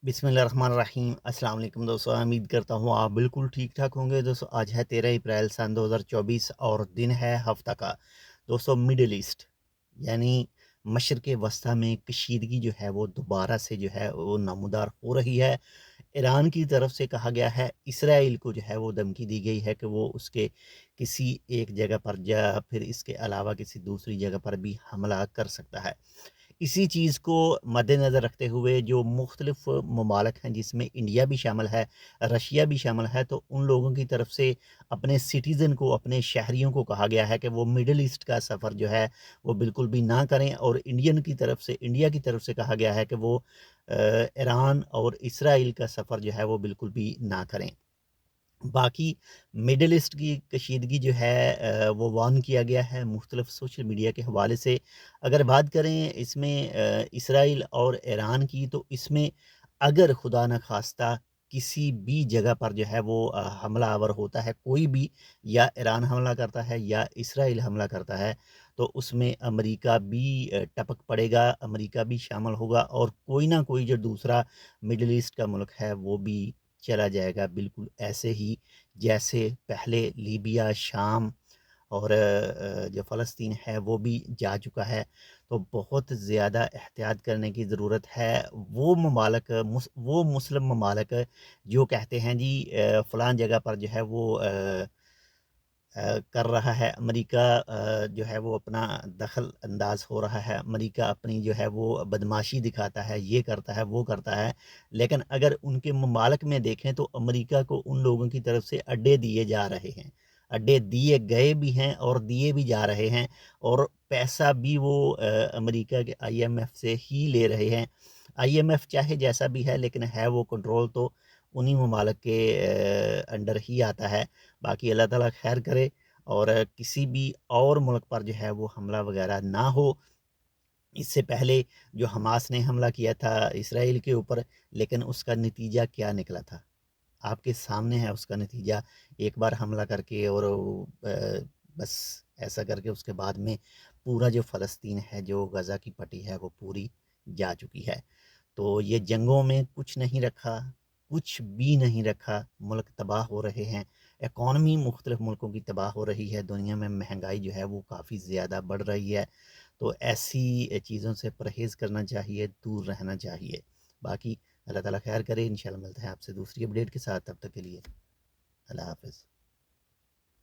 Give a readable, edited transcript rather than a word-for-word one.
बिस्मिल्लाहिर्रहमानिर्रहीम। अस्सलाम वालेकुम दोस्तों, उम्मीद करता हूँ आप बिल्कुल ठीक ठाक होंगे। दोस्तों आज है 13 अप्रैल सन 2024 और दिन है हफ्ता का। दोस्तों मिडिल ईस्ट यानी मशरक़ वस्ता में कशीदगी जो है वो दोबारा से जो है वो नमूदार हो रही है। ईरान की तरफ से कहा गया है, इसराइल को जो है वो धमकी दी गई है कि वो उसके किसी एक जगह पर या फिर इसके अलावा किसी दूसरी जगह पर भी हमला कर सकता है। इसी चीज़ को मद्देनज़र रखते हुए जो मुख्तलिफ़ ममालिक हैं जिसमें इंडिया भी शामिल है, रशिया भी शामिल है, तो उन लोगों की तरफ से अपने सिटीज़न को, अपने शहरियों को कहा गया है कि वो मिडल ईस्ट का सफ़र जो है वो बिल्कुल भी ना करें। और इंडिया की तरफ से कहा गया है कि वो ईरान और इसराइल का सफ़र जो है वो बिल्कुल भी ना करें। बाकी मिडल ईस्ट की कशीदगी जो है वो वार्न किया गया है मुख्तलिफ सोशल मीडिया के हवाले से। अगर बात करें इसमें इसराइल और ईरान की, तो इसमें अगर खुदा न खास्ता किसी भी जगह पर जो है वो हमलावर होता है कोई भी, या ईरान हमला करता है या इसराइल हमला करता है, तो उसमें अमेरिका भी टपक पड़ेगा, अमेरिका भी शामिल होगा और कोई ना कोई जो दूसरा मिडल ईस्ट का मुल्क है वो भी चला जाएगा, बिल्कुल ऐसे ही जैसे पहले लीबिया, शाम और जो फ़लस्तीन है वो भी जा चुका है। तो बहुत ज़्यादा एहतियात करने की ज़रूरत है। वो मुस्लिम ममालिक जो कहते हैं जी फ़लाँ जगह पर जो है वो कर रहा है अमेरिका, जो है वो अपना दखल अंदाज हो रहा है, अमेरिका अपनी जो है वो बदमाशी दिखाता है, ये करता है वो करता है। लेकिन अगर उनके ममालिक में देखें तो अमेरिका को उन लोगों की तरफ से अड्डे दिए जा रहे हैं, अड्डे दिए गए भी हैं और दिए भी जा रहे हैं। और पैसा भी वो अमेरिका के आईएमएफ से ही ले रहे हैं। आईएमएफ चाहे जैसा भी है लेकिन है वो कंट्रोल तो उन्हीं ममालिक के अंडर ही आता है। बाकी अल्लाह ताला खैर करे और किसी भी और मुल्क पर जो है वो हमला वगैरह ना हो। इससे पहले जो हमास ने हमला किया था इसराइल के ऊपर, लेकिन उसका नतीजा क्या निकला था? आपके सामने है उसका नतीजा। एक बार हमला करके और बस ऐसा करके उसके बाद में पूरा जो फ़लस्तीन है, जो गज़ा की पट्टी है वो पूरी जा चुकी है। तो ये जंगों में कुछ नहीं रखा, कुछ भी नहीं रखा, मुल्क तबाह हो रहे हैं, इकॉनमी मुख्तलिफ़ मुल्कों की तबाह हो रही है, दुनिया में महंगाई जो है वो काफ़ी ज़्यादा बढ़ रही है। तो ऐसी चीज़ों से परहेज़ करना चाहिए, दूर रहना चाहिए। बाकी अल्लाह ताला खैर करे, इंशाल्लाह मिलते हैं आपसे दूसरी अपडेट के साथ, तब तक के लिए अल्लाह हाफ़िज़।